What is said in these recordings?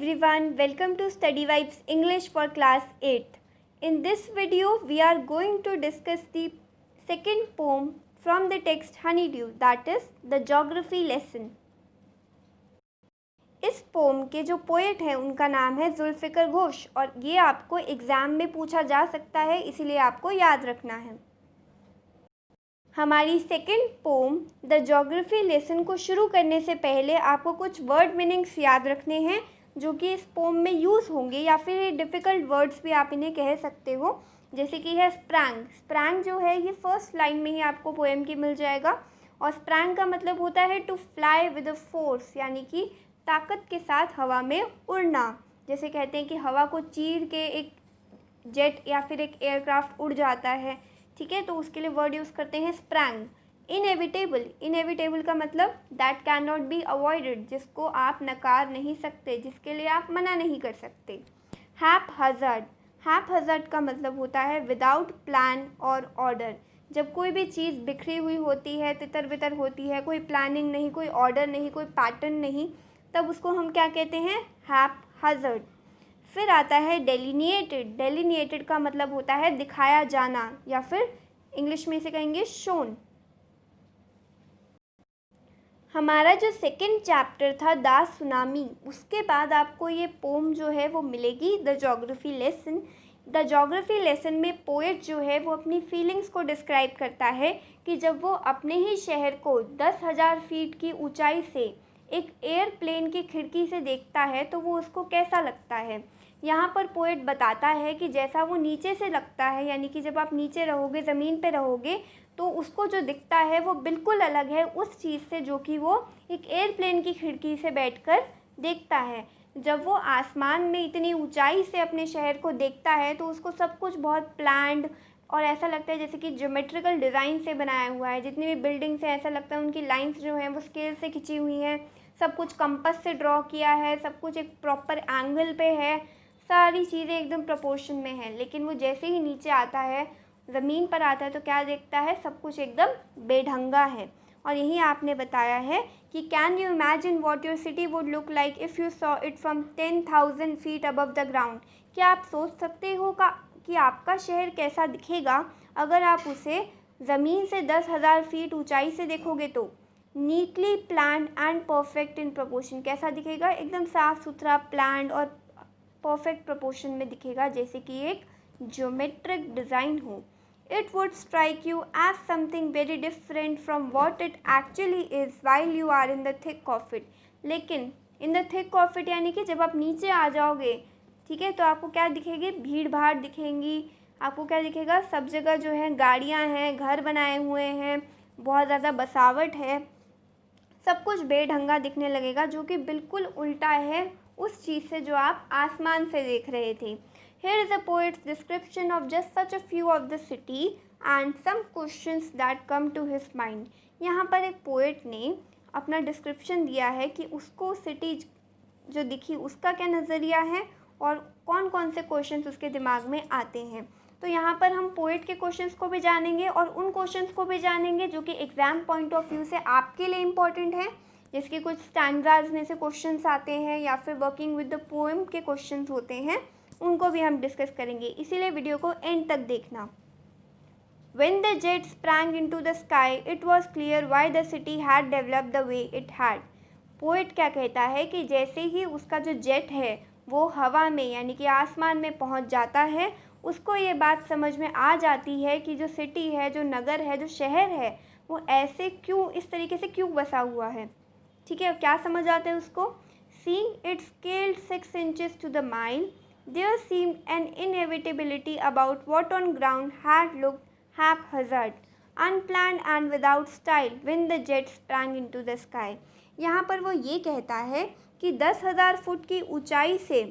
everyone, welcome to Study Vibes English for class 8th. In this video, we are going to discuss the second poem from the text Honeydew, that is the geography lesson. इस pome के जो poet हैं उनका नाम है जुल्फ़िकर घोष और ये आपको एग्ज़ाम में पूछा जा सकता है, इसीलिए आपको याद रखना है। हमारी second poem the geography lesson को शुरू करने से पहले आपको कुछ वर्ड मीनिंग्स याद रखने हैं जो कि इस पोम में यूज़ होंगे, या फिर डिफ़िकल्ट वर्ड्स भी आप इन्हें कह सकते हो, जैसे कि है स्प्रैंग। स्प्रैंग जो है ये फर्स्ट लाइन में ही आपको पोएम की मिल जाएगा और स्प्रैंग का मतलब होता है to fly with a force, यानी कि ताकत के साथ हवा में उड़ना। जैसे कहते हैं कि हवा को चीर के एक जेट या फिर एक एयरक्राफ्ट उड़ जाता है, ठीक है, तो उसके लिए वर्ड यूज़ करते हैं स्प्रैंग। इनएविटेबल, इनएविटेबल का मतलब that can not be avoided, जिसको आप नकार नहीं सकते, जिसके लिए आप मना नहीं कर सकते। हैप हज़ार्ड, हैप हज़ार्ड का मतलब होता है विदाउट प्लान और ऑर्डर। जब कोई भी चीज़ बिखरी हुई होती है, तितर बितर होती है, कोई प्लानिंग नहीं, कोई ऑर्डर नहीं, कोई पैटर्न नहीं, तब उसको हम क्या कहते हैं? हैप हज़ार्ड। फिर आता है डेलिनिएटेड। डेलिनिएटेड का मतलब होता है दिखाया जाना, या फिर इंग्लिश में इसे कहेंगे शोन। हमारा जो सेकंड चैप्टर था द सुनामी, उसके बाद आपको ये पोम जो है वो मिलेगी the geography lesson. The geography lesson में पोएट जो है वो अपनी फीलिंग्स को डिस्क्राइब करता है कि जब वो अपने ही शहर को 10,000 फीट की ऊंचाई से एक एयरप्लेन की खिड़की से देखता है तो वो उसको कैसा लगता है। यहाँ पर पोएट बताता है कि जैसा वो नीचे से लगता है, यानी कि जब आप नीचे रहोगे, ज़मीन पे रहोगे, तो उसको जो दिखता है वो बिल्कुल अलग है उस चीज़ से जो कि वो एक एयरप्लेन की खिड़की से बैठकर देखता है। जब वो आसमान में इतनी ऊंचाई से अपने शहर को देखता है तो उसको सब कुछ बहुत प्लान्ड और ऐसा लगता है जैसे कि ज्योमेट्रिकल डिज़ाइन से बनाया हुआ है। जितनी भी बिल्डिंग्स हैं ऐसा लगता है उनकी लाइंस जो हैं वो स्केल से खिंची हुई हैं, सब कुछ कंपास से ड्रॉ किया है, सब कुछ एक प्रॉपर एंगल पे है, सारी चीज़ें एकदम प्रपोर्शन में हैं। लेकिन वो जैसे ही नीचे आता है, ज़मीन पर आता है, तो क्या देखता है? सब कुछ एकदम बेढंगा है। और यही आपने बताया है कि can you imagine what your city would look like if you saw it from 10,000 feet above the ground. क्या आप सोच सकते हो कि आपका शहर कैसा दिखेगा अगर आप उसे ज़मीन से 10,000 फीट ऊंचाई से देखोगे? तो neatly planned and perfect in proportion, कैसा दिखेगा? एकदम साफ़ सुथरा, प्लान्ड और परफेक्ट प्रपोर्शन में दिखेगा, जैसे कि एक ज्योमेट्रिक डिज़ाइन हो। It would strike you as something very different from what it actually is while you are in the thick of it. लेकिन in the thick of it यानी कि जब आप नीचे आ जाओगे, ठीक है, तो आपको क्या दिखेगी? भीड़ भाड़ दिखेंगी। आपको क्या दिखेगा? सब जगह जो है गाड़ियाँ हैं, घर बनाए हुए हैं, बहुत ज़्यादा बसावट है, सब कुछ बेढंगा दिखने लगेगा, जो कि बिल्कुल उल्टा है उस चीज़ से जो आप आसमान से देख रहे थे। Here is a poet's description of just such a few of the city and some questions that come to his mind. यहाँ पर एक पोएट ने अपना डिस्क्रिप्शन दिया है कि उसको सिटी जो दिखी उसका क्या नज़रिया है और कौन कौन से क्वेश्चंस उसके दिमाग में आते हैं। तो यहाँ पर हम पोएट के क्वेश्चंस को भी जानेंगे और उन क्वेश्चंस को भी जानेंगे जो कि एग्ज़ाम पॉइंट ऑफ व्यू से आपके लिए इम्पॉर्टेंट है, जिसके कुछ स्टैंजाज में से क्वेश्चंस आते हैं या फिर वर्किंग विद द पोएम के क्वेश्चंस होते हैं, उनको भी हम डिस्कस करेंगे, इसीलिए वीडियो को एंड तक देखना। When the jet sprang into the sky, it was clear why the city had developed the way it had. Poet क्या कहता है कि जैसे ही उसका जो जेट है वो हवा में यानी कि आसमान में पहुंच जाता है, उसको ये बात समझ में आ जाती है कि जो सिटी है, जो नगर है, जो शहर है, वो ऐसे क्यों, इस तरीके से क्यों बसा हुआ है। ठीक है, क्या समझ आता है उसको? Seeing it scaled 6 inches to the mile, there seemed an inevitability about what on ground had looked haphazard, unplanned and without style when the jet sprang into the sky. यहाँ पर वो ये कहता है कि 10,000 फुट की ऊंचाई से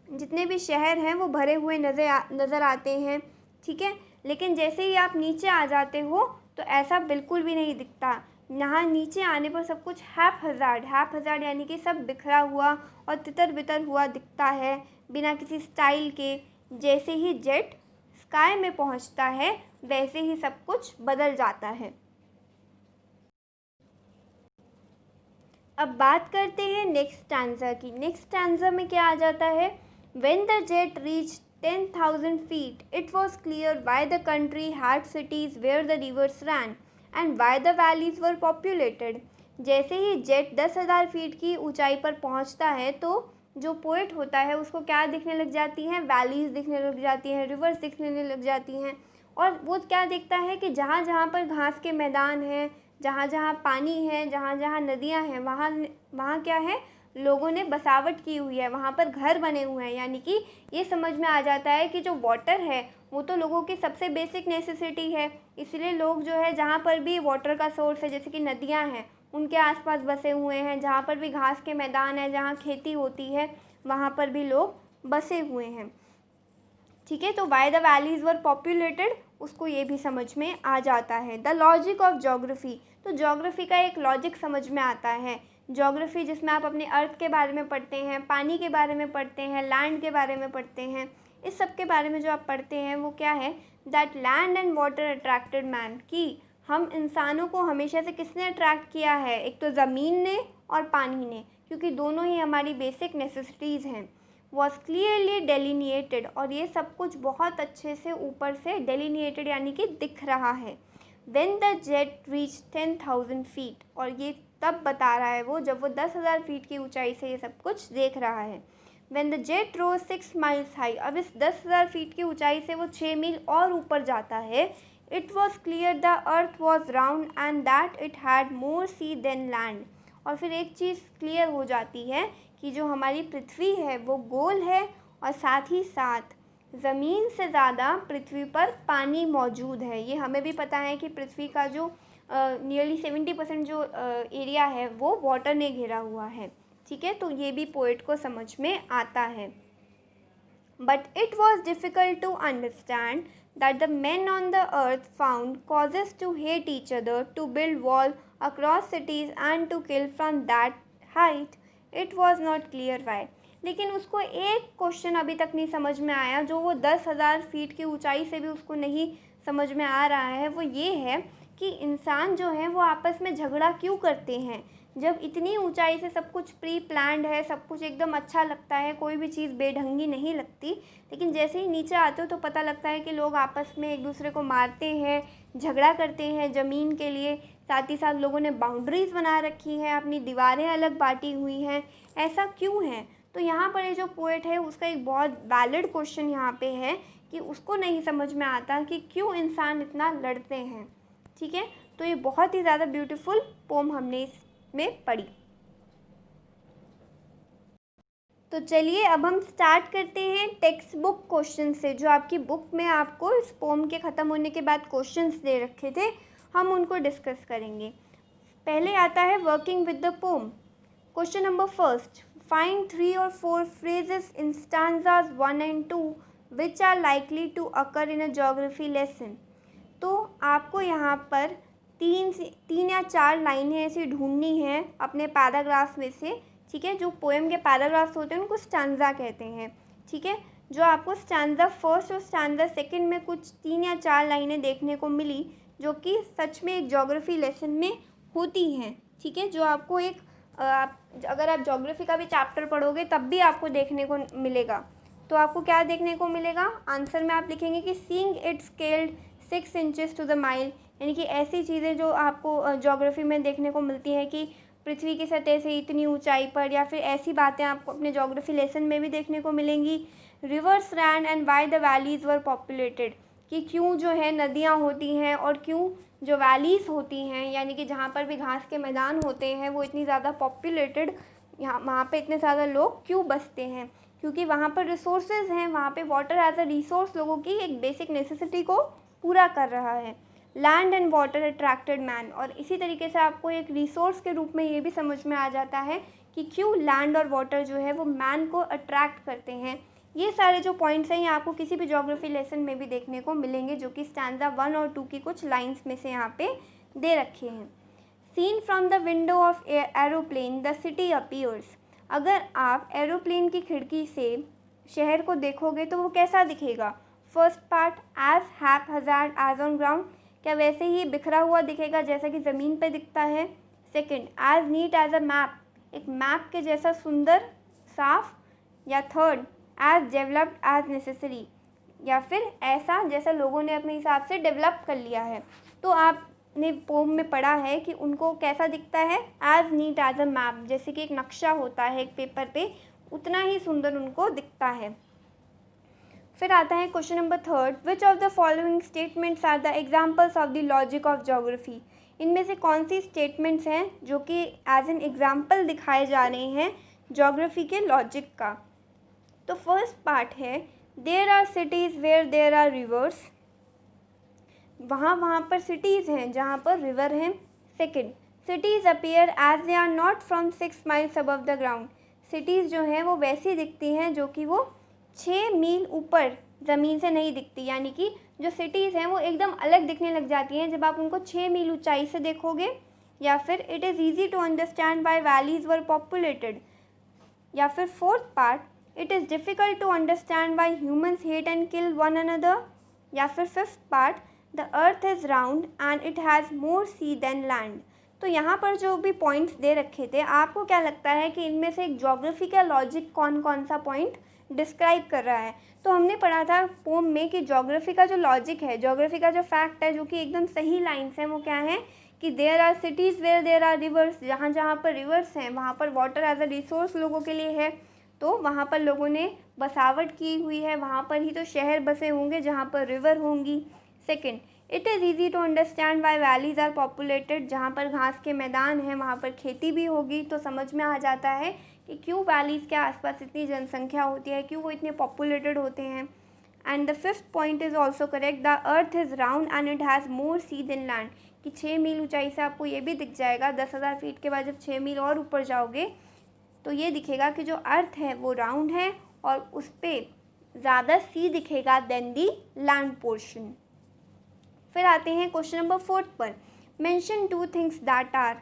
जितने भी शहर हैं वो भरे हुए नज़र आते हैं, ठीक है, लेकिन जैसे ही आप नीचे आ जाते हो तो ऐसा बिल्कुल भी नहीं दिखता। यहाँ नीचे आने पर सब कुछ हैप हज़ार्ड यानी कि सब बिखरा हुआ और तितर बितर हुआ दिखता है, बिना किसी स्टाइल के। जैसे ही जेट स्काई में पहुँचता है वैसे ही सब कुछ बदल जाता है। अब बात करते हैं नेक्स्ट स्टैंजा की। नेक्स्ट स्टैंजा में क्या आ जाता है? When the jet reached 10,000 feet, it was clear why the country had cities where the rivers ran and why the valleys were populated. जैसे ही जेट 10,000 फीट की ऊंचाई पर पहुंचता है तो जो पोएट होता है उसको क्या दिखने लग जाती हैं? वैलीज दिखने लग जाती हैं, रिवर्स दिखने लग जाती हैं। और वो क्या देखता है कि जहाँ जहाँ पर घास के मैदान हैं, जहाँ जहाँ पानी है, जहाँ जहाँ नदियाँ हैं, वहाँ वहाँ क्या है? लोगों ने बसावट की हुई है, वहाँ पर घर बने हुए हैं। यानी कि ये समझ में आ जाता है कि जो वाटर है वो तो लोगों की सबसे बेसिक नेसेसिटी है, इसलिए लोग जो है जहाँ पर भी वाटर का सोर्स है, जैसे कि नदियाँ हैं, उनके आसपास बसे हुए हैं। जहाँ पर भी घास के मैदान है, जहाँ खेती होती है, वहाँ पर भी लोग बसे हुए हैं। ठीक है, तो Y the valleys were populated, उसको ये भी समझ में आ जाता है। द लॉजिक ऑफ ज्योग्राफी, तो ज्योग्राफी का एक लॉजिक समझ में आता है। ज्योग्राफी जिसमें आप अपने अर्थ के बारे में पढ़ते हैं, पानी के बारे में पढ़ते हैं, लैंड के बारे में पढ़ते हैं, इस सब के बारे में जो आप पढ़ते हैं वो क्या है? That land and water attracted man, कि हम इंसानों को हमेशा से किसने अट्रैक्ट किया है? एक तो ज़मीन ने और पानी ने, क्योंकि दोनों ही हमारी बेसिक नेसेसिटीज़ हैं। वॉज क्लियरली डेलिनिएटेड, और ये सब कुछ बहुत अच्छे से ऊपर से डेलिनिएटेड यानी कि दिख रहा है। When the jet reach 10,000 feet, और ये तब बता रहा है वो जब वो 10,000 फीट की ऊंचाई से ये सब कुछ देख रहा है। When the jet rose 6 miles high, अब इस 10,000 फीट की ऊंचाई से वो 6 मील और ऊपर जाता है। It was clear the earth was round and that it had more sea than land, और फिर एक चीज़ क्लियर हो जाती है कि जो हमारी पृथ्वी है वो गोल है, और साथ ही साथ ज़मीन से ज़्यादा पृथ्वी पर पानी मौजूद है। ये हमें भी पता है कि पृथ्वी का जो नियरली 70% जो एरिया है वो वाटर ने घेरा हुआ है। ठीक है, तो ये भी पोएट को समझ में आता है। But it was difficult to understand that the men on the earth found causes to hate each other, to build wall across cities and to kill from that height. It was not clear why. लेकिन उसको एक question अभी तक नहीं समझ में आया, जो वो 10,000 फीट की ऊंचाई से भी उसको नहीं समझ में आ रहा है, वो ये है कि इंसान जो है वो आपस में झगड़ा क्यों करते हैं। जब इतनी ऊंचाई से सब कुछ प्री प्लान्ड है, सब कुछ एकदम अच्छा लगता है, कोई भी चीज़ बेढंगी नहीं लगती, लेकिन जैसे ही नीचे आते हो तो पता लगता है कि लोग आपस में एक दूसरे को मारते हैं, झगड़ा करते हैं ज़मीन के लिए। साथ ही साथ लोगों ने बाउंड्रीज़ बना रखी हैं, अपनी दीवारें अलग बांटी हुई हैं। ऐसा क्यों है? तो यहाँ पर ये जो पोएट है उसका एक बहुत वैलिड क्वेश्चन यहाँ पे है कि उसको नहीं समझ में आता कि क्यों इंसान इतना लड़ते हैं। ठीक है, तो ये बहुत ही ज़्यादा ब्यूटीफुल पोम हमने इसमें पढ़ी। तो चलिए अब हम स्टार्ट करते हैं टेक्स्ट बुक क्वेश्चन से। जो आपकी बुक में आपको इस पोम के ख़त्म होने के बाद क्वेश्चंस दे रखे थे, हम उनको डिस्कस करेंगे। पहले आता है working with the pome. Question number first, find 3 और 4 phrases in stanzas 1 and 2 which are likely to occur in a geography lesson। तो आपको यहाँ पर तीन या चार लाइनें ऐसी ढूंढनी हैं अपने पैराग्राफ में से। ठीक है, जो पोएम के पैराग्राफ्स होते हैं उनको स्टैंजा कहते हैं। ठीक है, जो आपको स्टैंजा फर्स्ट और स्टैंजा सेकंड में कुछ 3 या 4 लाइनें देखने को मिली जो कि सच में एक ज्योग्राफी लेसन में होती हैं। ठीक है, जो आपको एक अगर आप ज्योग्राफी का भी चैप्टर पढ़ोगे तब भी आपको देखने को मिलेगा। तो आपको क्या देखने को मिलेगा? आंसर में आप लिखेंगे कि seeing it scaled 6 inches to the mile, यानी कि ऐसी चीज़ें जो आपको ज्योग्राफी में देखने को मिलती हैं कि पृथ्वी की सतह से इतनी ऊंचाई पर, या फिर ऐसी बातें आपको अपने ज्योग्राफी लेसन में भी देखने को मिलेंगी। Rivers ran and why the valleys were populated, कि क्यों जो है नदियाँ होती हैं और क्यों जो वैलीज़ होती हैं, यानी कि जहाँ पर भी घास के मैदान होते हैं वो इतनी ज़्यादा पॉपुलेटेड, यहाँ वहाँ पे इतने ज़्यादा लोग क्यों बसते हैं? क्योंकि वहाँ पर रिसोर्सेज हैं, वहाँ पे वाटर एज अ रिसोर्स लोगों की एक बेसिक नेसेसिटी को पूरा कर रहा है। Land and water attracted man, और इसी तरीके से आपको एक रिसोर्स के रूप में ये भी समझ में आ जाता है कि क्यों लैंड और वाटर जो है वो मैन को अट्रैक्ट करते हैं। ये सारे जो पॉइंट्स हैं ये आपको किसी भी ज्योग्राफी लेसन में भी देखने को मिलेंगे, जो कि स्टैंजा 1 और 2 की कुछ लाइंस में से यहाँ पे दे रखे हैं। Seen from the window of aeroplane the city appears, अगर आप एरोप्लेन की खिड़की से शहर को देखोगे तो वो कैसा दिखेगा? First part, as haphazard as on ground, क्या वैसे ही बिखरा हुआ दिखेगा जैसा कि ज़मीन पे दिखता है? Second, as neat as a map, एक मैप के जैसा सुंदर, साफ, या third as developed as necessary, या फिर ऐसा जैसा लोगों ने अपने हिसाब से डेवलप कर लिया है। तो आपने पोम में पढ़ा है कि उनको कैसा दिखता है, as neat as a map, जैसे कि एक नक्शा होता है एक पेपर पे, उतना ही सुंदर उनको दिखता है। फिर आता है question number third, which of the following statements are the examples of the logic of geography. इनमें से कौन सी स्टेटमेंट्स हैं जो कि एज एन एग्जाम्पल दिखाए जा रहे हैं ज्योग्राफी के लॉजिक का। तो फर्स्ट पार्ट है, there are cities where there are rivers, वहाँ पर सिटीज़ हैं जहाँ पर रिवर हैं। Second, cities appear as they are not from 6 miles above the ground, cities जो हैं वो वैसी दिखती हैं जो कि वो 6 मील ऊपर ज़मीन से नहीं दिखती, यानी कि जो सिटीज़ हैं वो एकदम अलग दिखने लग जाती हैं जब आप उनको 6 मील ऊंचाई से देखोगे। या फिर it is easy to understand by valleys were populated. या फिर fourth part, it is difficult to understand by humans hate and kill one another. या फिर fifth part, the earth is round and it has more sea than land. तो यहाँ पर जो भी points दे रखे थे, आपको क्या लगता है कि इनमें से एक ज्योग्राफी का लॉजिक कौन कौन सा पॉइंट डिस्क्राइब कर रहा है। तो हमने पढ़ा था पोम में कि ज्योग्राफी का जो लॉजिक है, ज्योग्राफी का जो फैक्ट है, जो कि एकदम सही लाइन्स हैं, वो क्या है कि there are cities where there are rivers, जहाँ जहाँ पर रिवर्स हैं वहाँ पर वाटर एज अ रिसोर्स लोगों के लिए है, तो वहाँ पर लोगों ने बसावट की हुई है, वहाँ पर ही तो शहर बसे होंगे जहाँ पर रिवर होंगी। Second, it is easy to understand why valleys are populated, जहाँ पर घास के मैदान हैं वहाँ पर खेती भी होगी, तो समझ में आ जाता है कि क्यों वैलीज़ के आसपास इतनी जनसंख्या होती है, क्यों वो इतने पॉपुलेटेड होते हैं। And the fifth point is also correct, the earth is round and it has more sea than land, कि 6 मील ऊंचाई से आपको ये भी दिख जाएगा, 10,000 फीट के बाद जब 6 मील और ऊपर जाओगे तो ये दिखेगा कि जो अर्थ है वो राउंड है और उस पर ज़्यादा सी दिखेगा देन दी लैंड पोर्शन। फिर आते हैं क्वेश्चन नंबर 4 पर, मेंशन 2 थिंग्स दैट आर,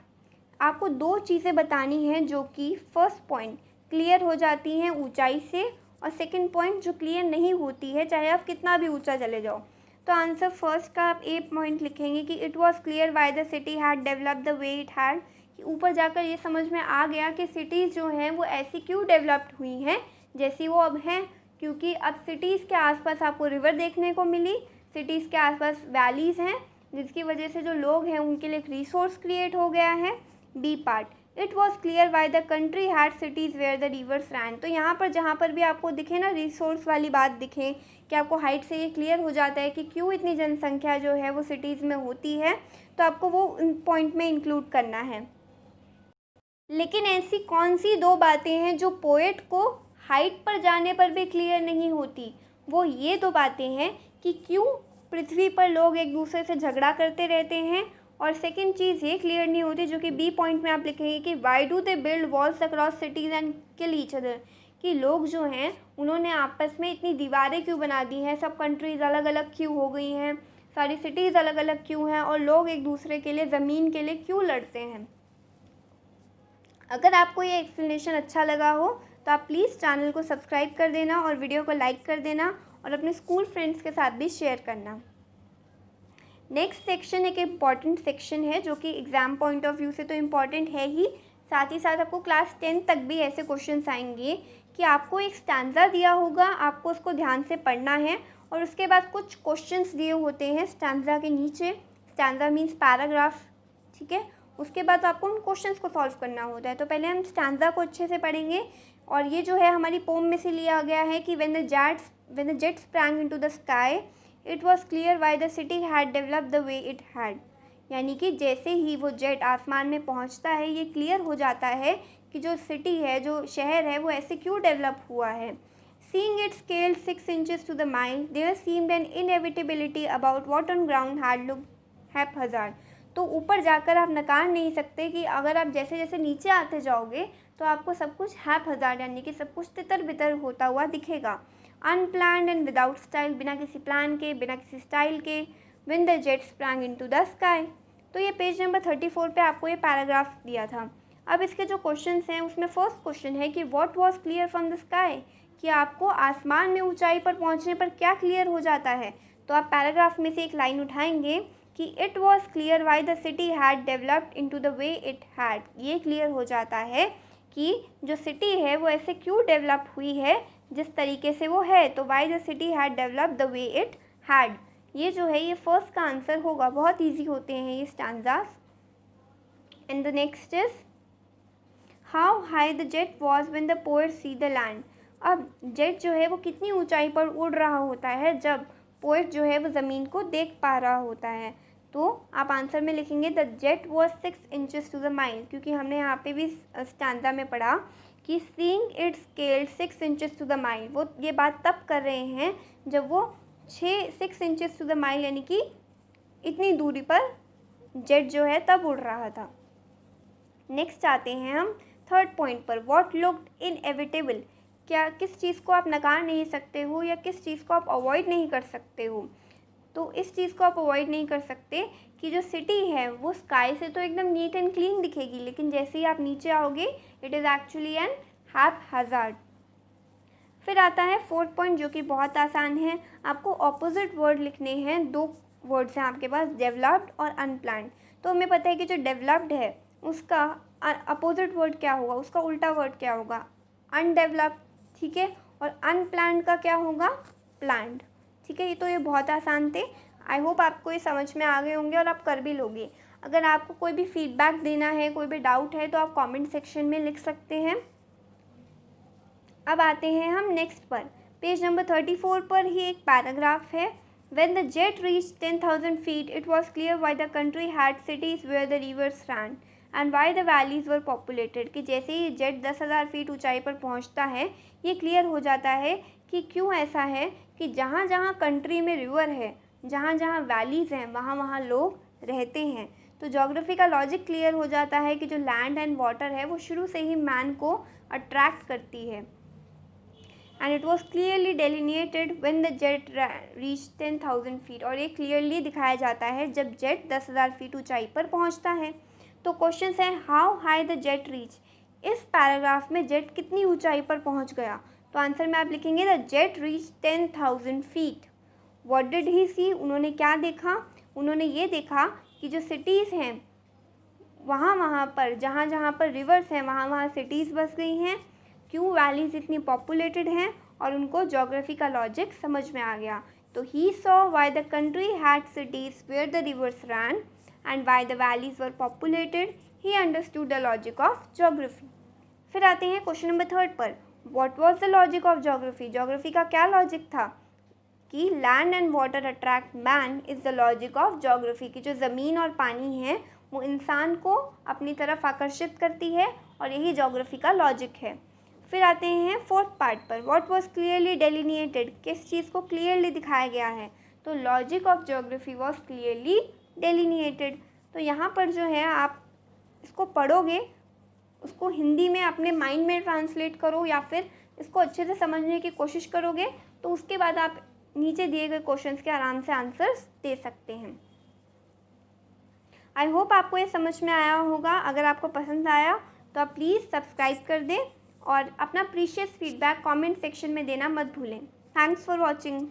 आपको 2 चीज़ें बतानी हैं जो कि फर्स्ट पॉइंट क्लियर हो जाती हैं ऊंचाई से, और सेकंड पॉइंट जो क्लियर नहीं होती है चाहे आप कितना भी ऊंचा चले जाओ। तो आंसर फर्स्ट का आप ए पॉइंट लिखेंगे कि it was clear why the city had developed the way it had, कि ऊपर जाकर ये समझ में आ गया कि सिटीज़ जो हैं वो ऐसी क्यों डेवलप्ड हुई हैं जैसी वो अब हैं, क्योंकि अब सिटीज़ के आसपास आपको रिवर देखने को मिली, सिटीज़ के आसपास वैलीज़ हैं, जिसकी वजह से जो लोग हैं उनके लिए एक रिसोर्स क्रिएट हो गया है। B part, it was clear why the country had cities where the rivers ran, तो यहाँ पर जहाँ पर भी आपको दिखे ना रिसोर्स वाली बात दिखे, कि आपको हाइट से ये क्लियर हो जाता है कि क्यों इतनी जनसंख्या जो है वो सिटीज़ में होती है, तो आपको वो पॉइंट में इंक्लूड करना है। लेकिन ऐसी कौन सी 2 बातें हैं जो पोएट को हाइट पर जाने पर भी क्लियर नहीं होती, वो ये 2 बातें हैं कि क्यों पृथ्वी पर लोग एक दूसरे से झगड़ा करते रहते हैं, और सेकंड चीज़ ये क्लियर नहीं होती जो कि बी पॉइंट में आप लिखेंगे कि why do they build walls across cities and kill each other, कि लोग जो हैं उन्होंने आपस में इतनी दीवारें क्यों बना दी हैं, सब कंट्रीज़ अलग अलग क्यों हो गई हैं, सारी सिटीज़ अलग अलग क्यों हैं, और लोग एक दूसरे के लिए ज़मीन के लिए क्यों लड़ते हैं। अगर आपको ये एक्सप्लेनेशन अच्छा लगा हो तो आप प्लीज़ चैनल को सब्सक्राइब कर देना और वीडियो को लाइक कर देना और अपने स्कूल फ्रेंड्स के साथ भी शेयर करना। नेक्स्ट सेक्शन एक इम्पॉर्टेंट सेक्शन है जो कि एग्ज़ाम पॉइंट ऑफ व्यू से तो इम्पॉर्टेंट है ही, साथ ही साथ आपको क्लास 10 तक भी ऐसे क्वेश्चंस आएंगे कि आपको एक स्टैंजा दिया होगा, आपको उसको ध्यान से पढ़ना है, और उसके बाद कुछ क्वेश्चंस दिए होते हैं स्टैंजा के नीचे, स्टैंजा मीन्स पैराग्राफ, ठीक है। उसके बाद आपको उन क्वेश्चंस को सॉल्व करना होता है। तो पहले हम स्टैंजा को अच्छे से पढ़ेंगे, और ये जो है हमारी पोम में से लिया गया है कि when the jet sprang into the sky it was clear why the city had developed the way it had, यानी कि जैसे ही वो जेट आसमान में पहुंचता है ये क्लियर हो जाता है कि जो सिटी है, जो शहर है, वो ऐसे क्यों डेवलप हुआ है। Seeing it scaled 6 inches to the mile, there seemed an inevitability about what on ground had looked haphazard. तो ऊपर जाकर आप नकार नहीं सकते कि अगर आप जैसे जैसे नीचे आते जाओगे तो आपको सब कुछ हैपहज़ार्ड यानी कि सब कुछ तितर बितर होता हुआ दिखेगा। अनप्लान्ड एंड विदाउट स्टाइल, बिना किसी प्लान के, बिना किसी स्टाइल के, when the jet sprang into the sky। तो ये पेज नंबर 34 पे आपको ये पैराग्राफ दिया था। अब इसके जो क्वेश्चंस हैं उसमें फर्स्ट क्वेश्चन है कि what was clear from the sky, कि आपको आसमान में ऊंचाई पर पहुंचने पर क्या क्लियर हो जाता है। तो आप पैराग्राफ में से एक लाइन उठाएंगे कि it was clear why the city had developed into the way it had, ये क्लियर हो जाता है कि जो सिटी है वो ऐसे क्यों डेवलप हुई है जिस तरीके से वो है। तो why the city had develop the way it had, ये जो है ये फर्स्ट का आंसर होगा। बहुत ईजी होते हैं ये stanzas. And the next is how high the jet was when the poet see the land. अब जेट जो है वो कितनी ऊंचाई पर उड़ रहा होता है जब पोएट जो है वो ज़मीन को देख पा रहा होता है। तो आप आंसर में लिखेंगे the jet was 6 inches to the mile, क्योंकि हमने यहाँ पे भी स्टैंजा में पढ़ा कि seeing it scaled 6 inches to the mile. वो ये बात तब कर रहे हैं जब वो 6 इंचेस टू द माइल यानी कि इतनी दूरी पर जेट जो है तब उड़ रहा था। नेक्स्ट आते हैं हम थर्ड पॉइंट पर, व्हाट लुक्ड इनएविटेबल। क्या किस चीज़ को आप नकार नहीं सकते हो या किस चीज़ को आप अवॉइड नहीं कर सकते हो। तो इस चीज़ को आप अवॉइड नहीं कर सकते कि जो सिटी है वो स्काई से तो एकदम नीट एंड क्लीन दिखेगी, लेकिन जैसे ही आप नीचे आओगे इट इज़ एक्चुअली एन हैपहैज़ार्ड। फिर आता है फोर्थ पॉइंट जो कि बहुत आसान है। आपको ऑपोजिट वर्ड लिखने हैं। 2 वर्ड्स हैं आपके पास, डेवलप्ड और अनप्लान्ड। तो हमें पता है कि जो डेवलप्ड है उसका अपोजिट वर्ड क्या होगा, उसका उल्टा वर्ड क्या होगा, अनडेवलप्ड। ठीक है, और अनप्लान्ड का क्या होगा, प्लान्ड। ठीक है, ये तो ये बहुत आसान थे। आई होप आपको ये समझ में आ गए होंगे और आप कर भी लोगे। अगर आपको कोई भी फीडबैक देना है, कोई भी डाउट है तो आप कमेंट सेक्शन में लिख सकते हैं। अब आते हैं हम नेक्स्ट पर। पेज नंबर 34 पर ही एक पैराग्राफ है। When the jet reached 10,000 feet, it was clear why the country had cities where the rivers ran and why the valleys were populated। कि जैसे ही जेट 10,000 फीट ऊंचाई पर पहुंचता है ये क्लियर हो जाता है कि क्यों ऐसा है कि जहाँ जहाँ कंट्री में रिवर है, जहाँ जहाँ वैलीज़ हैं, वहाँ वहाँ लोग रहते हैं। तो ज्योग्राफी का लॉजिक क्लियर हो जाता है कि जो लैंड एंड वाटर है वो शुरू से ही मैन को अट्रैक्ट करती है। And it was clearly delineated when the jet reach 10,000 feet. और ये क्लियरली दिखाया जाता है जब जेट 10,000 फीट ऊंचाई पर पहुंचता है। तो क्वेश्चन है how high the jet reach. इस पैराग्राफ में जेट कितनी ऊंचाई पर पहुंच गया। तो आंसर में आप लिखेंगे the jet reach 10,000 feet. What did he see, उन्होंने क्या देखा, उन्होंने ये देखा कि जो सिटीज़ हैं वहाँ वहाँ पर, जहाँ जहाँ पर रिवर्स हैं वहाँ वहाँ सिटीज़ बस गई हैं। क्यों, वैलीज़ इतनी पॉपुलेटेड हैं और उनको ज्योग्राफी का लॉजिक समझ में आ गया। तो he saw why the country had cities where the rivers ran and why the valleys were populated, he understood the logic of geography. फिर आते हैं क्वेश्चन नंबर 3 पर, what was the logic of geography. Geography का क्या logic था कि land and water attract man is the logic of geography. की जो ज़मीन और पानी है वो इंसान को अपनी तरफ आकर्षित करती है और यही ज्योग्राफी का लॉजिक है। फिर आते हैं 4th पार्ट पर, व्हाट वाज क्लियरली डेलिनेटेड। किस चीज़ को क्लियरली दिखाया गया है। तो logic of geography was clearly delineated. तो यहाँ पर जो है आप इसको पढ़ोगे, उसको हिंदी में अपने माइंड में ट्रांसलेट करो या फिर इसको अच्छे से समझने की कोशिश करोगे तो उसके बाद आप नीचे दिए गए क्वेश्चंस के आराम से आंसर्स दे सकते हैं। आई होप आपको ये समझ में आया होगा। अगर आपको पसंद आया तो आप प्लीज़ सब्सक्राइब कर दें और अपना प्रीशियस फीडबैक कमेंट सेक्शन में देना मत भूलें। Thanks for watching.